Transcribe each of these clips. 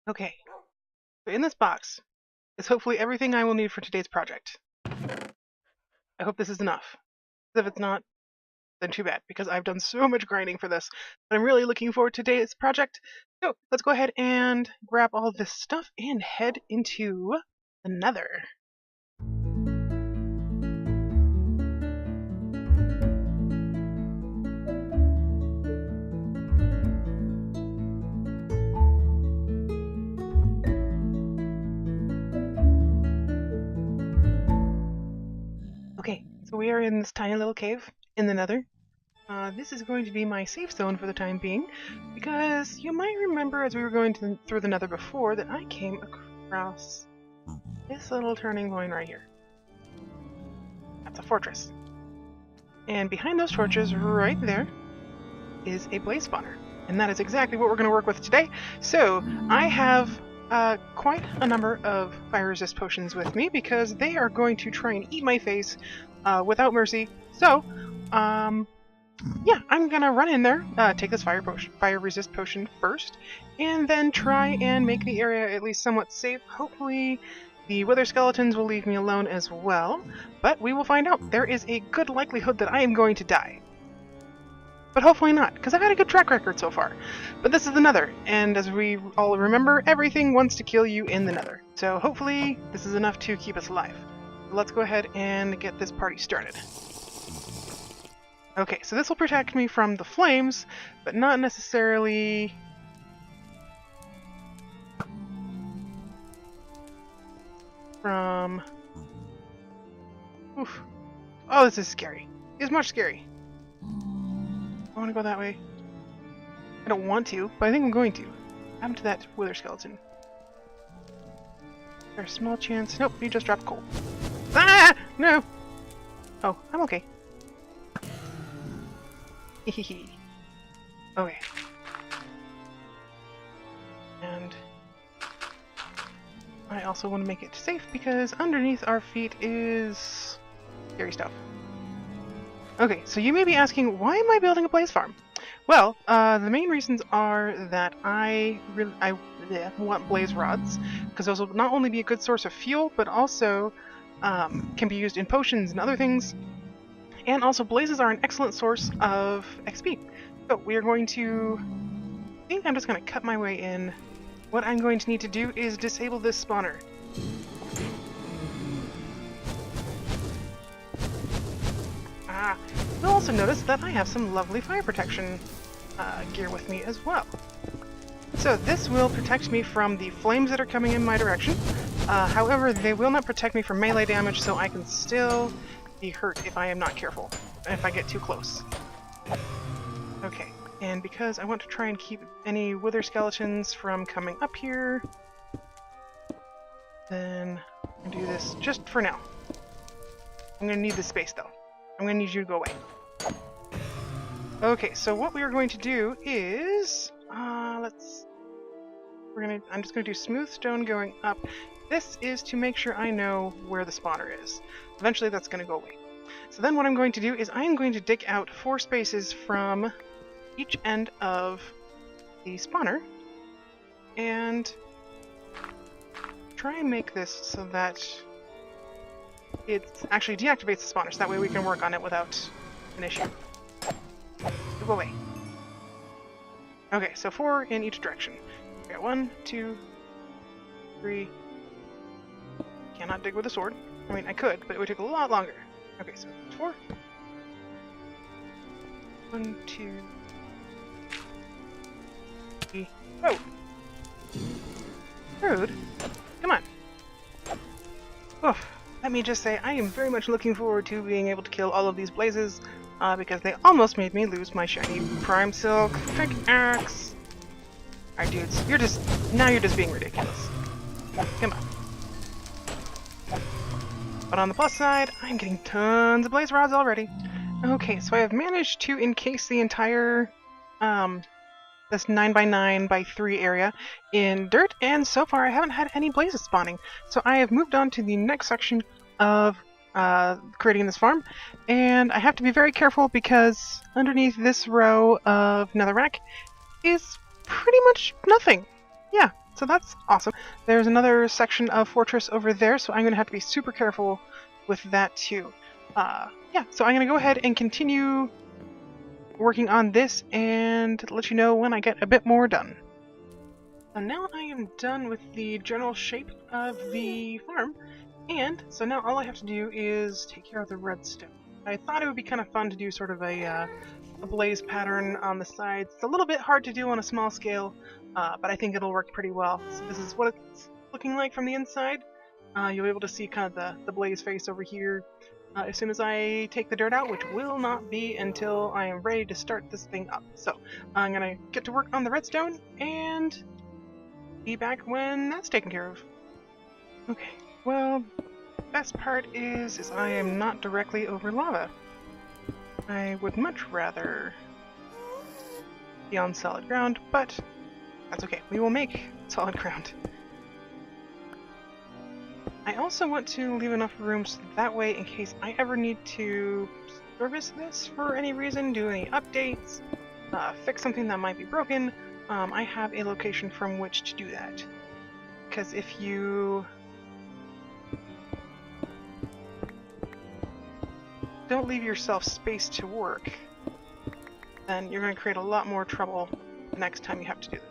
Okay, so in this box is hopefully everything I will need for today's project. I hope this is enough. If it's not, then too bad, because I've done so much grinding for this. But I'm really looking forward to today's project. So let's go ahead and grab all this stuff and head into the Nether. Okay, so we are in this tiny little cave in the Nether. This is going to be my safe zone for the time being, because you might remember as we were going through the Nether before that I came across this little turning point right here. That's a fortress. And behind those torches right there is a blaze spawner. And that is exactly what we're going to work with today. So I have quite a number of fire resist potions with me because they are going to try and eat my face without mercy. So, yeah, I'm gonna run in there, take this fire resist potion first, and then try and make the area at least somewhat safe. Hopefully the wither skeletons will leave me alone as well, but we will find out. There is a good likelihood that I am going to die. But hopefully not, because I've had a good track record so far. But this is the Nether, and as we all remember, everything wants to kill you in the Nether. So hopefully this is enough to keep us alive. Let's go ahead and get this party started. Okay, so this will protect me from the flames, but not necessarily from... Oof. Oh, this is scary. It's much scary. I want to go that way. I don't want to, but I think I'm going to. What happened to that wither skeleton? There's a small chance... Nope, he just dropped coal. Ah! No! Oh, I'm okay. Hehehe. Okay. And I also want to make it safe because underneath our feet is scary stuff. Okay, so you may be asking, why am I building a blaze farm? Well, the main reasons are that I want blaze rods, because those will not only be a good source of fuel, but also can be used in potions and other things. And also, blazes are an excellent source of XP. So we are going to... I think I'm just going to cut my way in. What I'm going to need to do is disable this spawner. You'll also notice that I have some lovely fire protection gear with me as well. So this will protect me from the flames that are coming in my direction. However, they will not protect me from melee damage, so I can still be hurt if I am not careful, if I get too close. Okay, and because I want to try and keep any wither skeletons from coming up here, then I'm going to do this just for now. I'm going to need this space though. I'm going to need you to go away. Okay, so what we are going to do is, I'm just going to do smooth stone going up. This is to make sure I know where the spawner is. Eventually that's going to go away. So then what I'm going to do is I am going to dig out 4 spaces from each end of the spawner and try and make this so that it actually deactivates the spawner, so that way we can work on it without an issue. Go away. Okay, so 4 in each direction. We got 1, 2, 3. Cannot dig with a sword. I mean, I could, but it would take a lot longer. Okay, so 4. 1, 2, 3. Oh! Rude. Come on. Oof. Let me just say, I am very much looking forward to being able to kill all of these blazes, because they almost made me lose my shiny prime silk pickaxe. Alright, dudes, you're just being ridiculous. Come on. But on the plus side, I'm getting tons of blaze rods already. Okay, so I have managed to encase the entire, this 9x9x3 area in dirt, and so far I haven't had any blazes spawning. So I have moved on to the next section of creating this farm, and I have to be very careful because underneath this row of netherrack is pretty much nothing. Yeah, so that's awesome. There's another section of fortress over there, so I'm going to have to be super careful with that too. Yeah, so I'm going to go ahead and continue working on this and let you know when I get a bit more done. So now I am done with the general shape of the farm, and so now all I have to do is take care of the redstone. I thought it would be kind of fun to do sort of a blaze pattern on the sides. It's a little bit hard to do on a small scale, but I think it'll work pretty well. So this is what it's looking like from the inside. You'll be able to see kind of the blaze face over here as soon as I take the dirt out, which will not be until I am ready to start this thing up. So I'm going to get to work on the redstone and be back when that's taken care of. Okay, well, best part is I am not directly over lava. I would much rather be on solid ground, but that's okay. We will make solid ground. I also want to leave enough room so that way, in case I ever need to service this for any reason, do any updates, fix something that might be broken, I have a location from which to do that. Because if you don't leave yourself space to work, then you're going to create a lot more trouble next time you have to do that.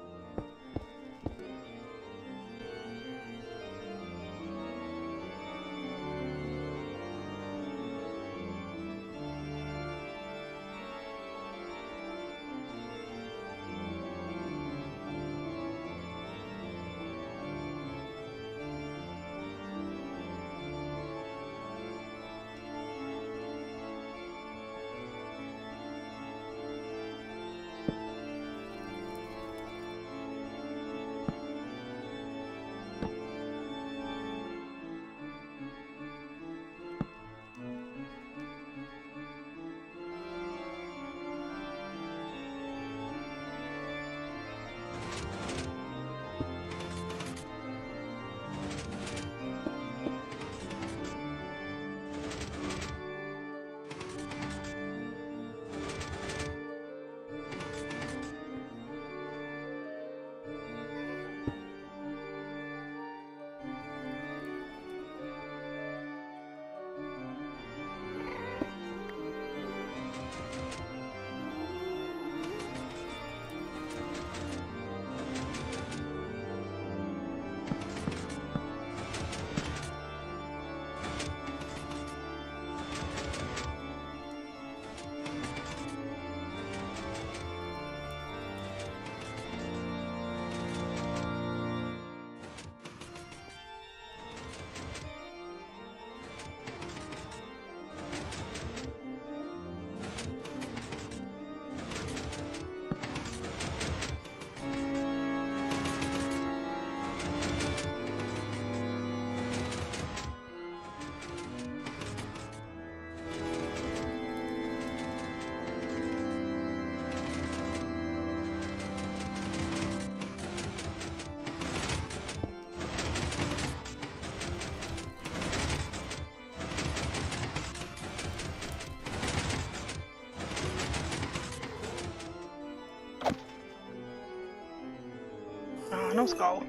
No skull.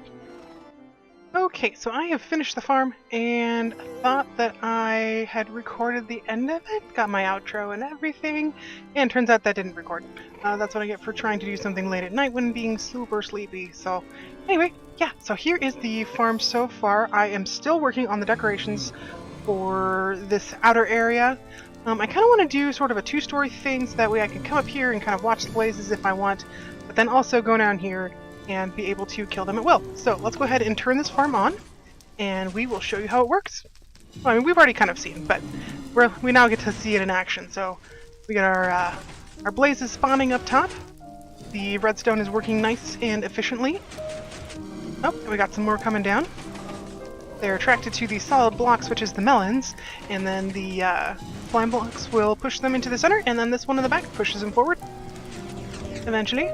Okay, so I have finished the farm and thought that I had recorded the end of it, got my outro and everything, and turns out that didn't record. That's what I get for trying to do something late at night when being super sleepy. So anyway, yeah, so here is the farm so far. I am still working on the decorations for this outer area. I kind of want to do sort of a two-story thing so that way I can come up here and kind of watch the blazes if I want, but then also go down here and be able to kill them at will. So let's go ahead and turn this farm on, and we will show you how it works. Well, I mean, we've already kind of seen, but we now get to see it in action. So we got our blazes spawning up top. The redstone is working nice and efficiently. Oh, we got some more coming down. They're attracted to the solid blocks, which is the melons, and then the slime blocks will push them into the center, and then this one in the back pushes them forward. Eventually.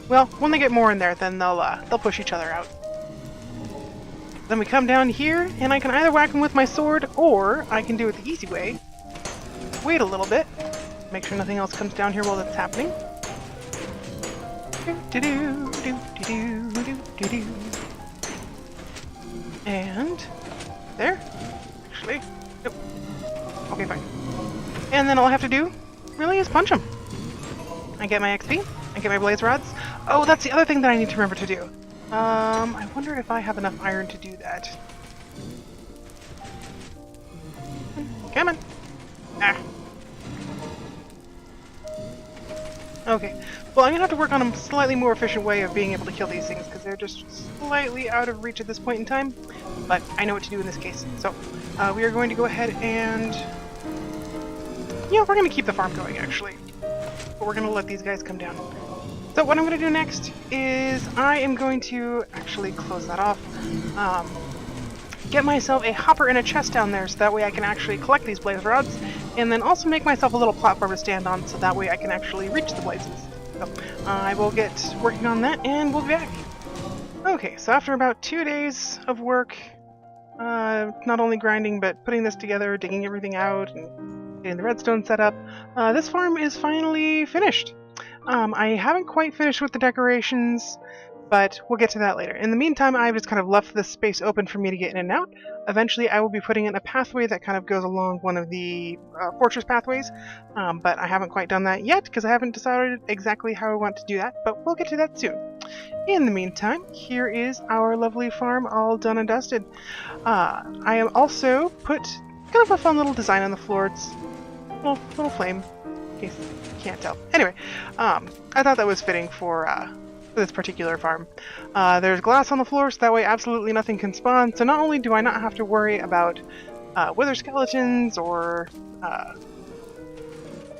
Well, when they get more in there, then they'll push each other out. Then we come down here, and I can either whack them with my sword, or I can do it the easy way. Wait a little bit, make sure nothing else comes down here while that's happening. And there. Actually, nope. Okay, fine. And then all I have to do really is punch them. I get my XP. I get my blaze rods. Oh, that's the other thing that I need to remember to do. I wonder if I have enough iron to do that. Come on. Ah. Okay. Well, I'm gonna have to work on a slightly more efficient way of being able to kill these things because they're just slightly out of reach at this point in time. But I know what to do in this case. So we are going to go ahead and we're going to keep the farm going actually. But we're going to let these guys come down. So what I'm going to do next is I am going to actually close that off. Get myself a hopper and a chest down there so that way I can actually collect these blaze rods, and then also make myself a little platform to stand on so that way I can actually reach the blazes. So I will get working on that and we'll be back. Okay, so after about 2 days of work, not only grinding but putting this together, digging everything out, and getting the redstone set up, this farm is finally finished. I haven't quite finished with the decorations, but we'll get to that later. In the meantime, I've just kind of left this space open for me to get in and out. Eventually, I will be putting in a pathway that kind of goes along one of the fortress pathways, but I haven't quite done that yet because I haven't decided exactly how I want to do that, but we'll get to that soon. In the meantime, here is our lovely farm all done and dusted. I am also put kind of a fun little design on the floor. It's a little flame, in case you can't tell. Anyway, I thought that was fitting for this particular farm. There's glass on the floor, so that way absolutely nothing can spawn. So not only do I not have to worry about wither skeletons or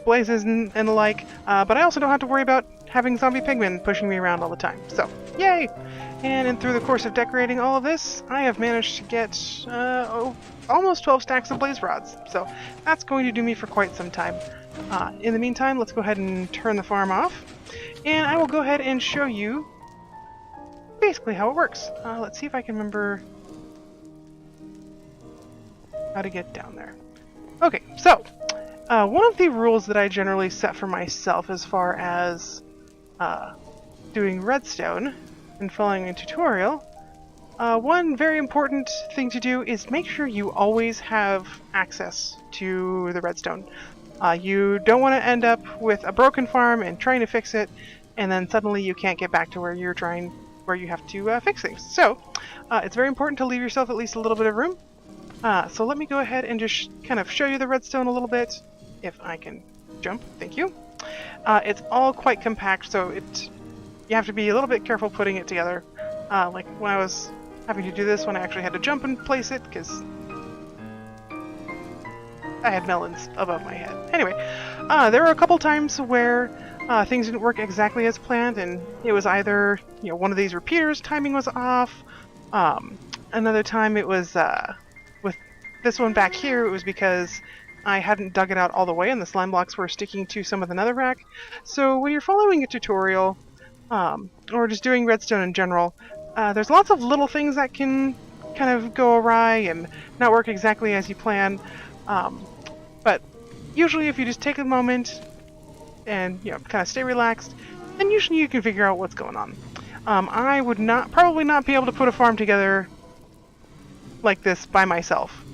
blazes and the like, but I also don't have to worry about having zombie pigmen pushing me around all the time. So, yay! And through the course of decorating all of this, I have managed to get almost 12 stacks of blaze rods. So that's going to do me for quite some time. In the meantime, let's go ahead and turn the farm off. And I will go ahead and show you basically how it works. Let's see if I can remember how to get down there. Okay, so one of the rules that I generally set for myself as far as doing redstone and following a tutorial, one very important thing to do is make sure you always have access to the redstone. You don't want to end up with a broken farm and trying to fix it, and then suddenly you can't get back to where you have to fix things. So it's very important to leave yourself at least a little bit of room. So let me go ahead and just kind of show you the redstone a little bit, if I can jump. Thank you. It's all quite compact, so you have to be a little bit careful putting it together. Like when I was having to do this, when I actually had to jump and place it, because I had melons above my head. Anyway, there were a couple times where things didn't work exactly as planned, and it was either one of these repeaters timing was off. Another time it was with this one back here, it was because I hadn't dug it out all the way and the slime blocks were sticking to some of the netherrack. So when you're following a tutorial, or just doing redstone in general, there's lots of little things that can kind of go awry and not work exactly as you plan. But usually if you just take a moment and kind of stay relaxed, then usually you can figure out what's going on. I would probably not be able to put a farm together like this by myself.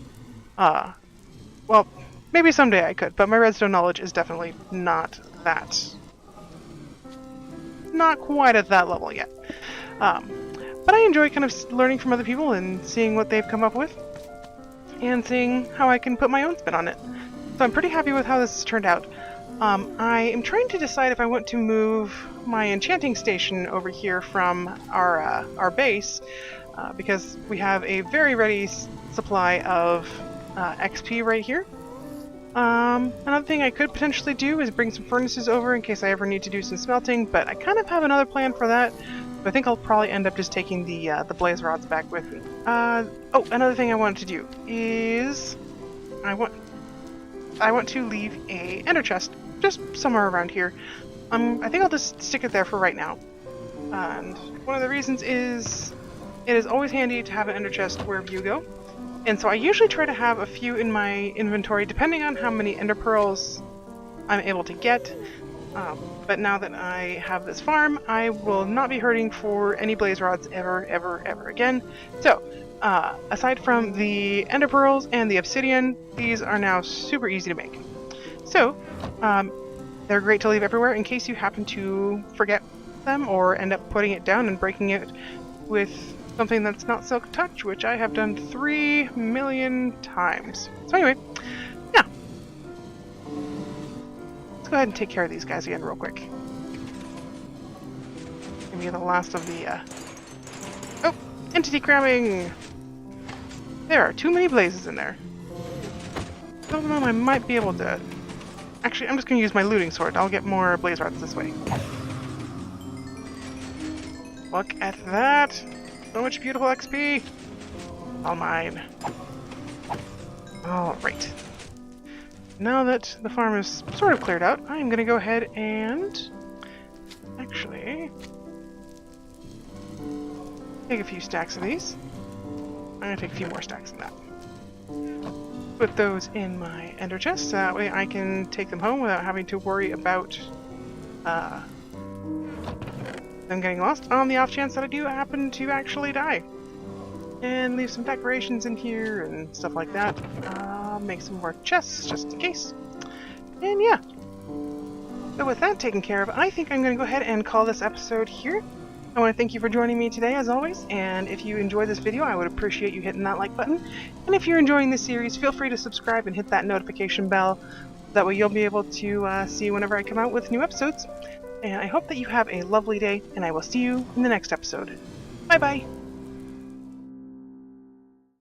Well, maybe someday I could, but my redstone knowledge is definitely not quite at that level yet. But I enjoy kind of learning from other people and seeing what they've come up with, and seeing how I can put my own spin on it. So I'm pretty happy with how this has turned out. I am trying to decide if I want to move my enchanting station over here from our base, because we have a very ready supply of XP right here. Another thing I could potentially do is bring some furnaces over in case I ever need to do some smelting, but I kind of have another plan for that. But I think I'll probably end up just taking the blaze rods back with me. Oh, another thing I wanted to do is I want to leave a ender chest just somewhere around here. I think I'll just stick it there for right now. And one of the reasons is it is always handy to have an ender chest wherever you go. And so I usually try to have a few in my inventory, depending on how many ender pearls I'm able to get. But now that I have this farm, I will not be hurting for any blaze rods ever, ever, ever again. So, aside from the ender pearls and the obsidian, these are now super easy to make. So, they're great to leave everywhere in case you happen to forget them or end up putting it down and breaking it with something that's not silk touch, which I have done 3 million times. So anyway, yeah. Let's go ahead and take care of these guys again real quick. Maybe the last of the, Oh! Entity cramming! There are too many blazes in there. Some of them I might be able to... Actually, I'm just going to use my looting sword. I'll get more blaze rods this way. Look at that! So much beautiful XP! All mine. Alright. Now that the farm is sort of cleared out, I'm going to go ahead and... Actually... take a few stacks of these. I'm going to take a few more stacks of that. Put those in my ender chest, so that way I can take them home without having to worry about them getting lost on the off chance that I do happen to actually die. And leave some decorations in here and stuff like that. Make some more chests just in case. And yeah. So with that taken care of, I think I'm going to go ahead and call this episode here. I want to thank you for joining me today, as always, and if you enjoyed this video, I would appreciate you hitting that like button. And if you're enjoying this series, feel free to subscribe and hit that notification bell. That way you'll be able to see whenever I come out with new episodes. And I hope that you have a lovely day, and I will see you in the next episode. Bye-bye!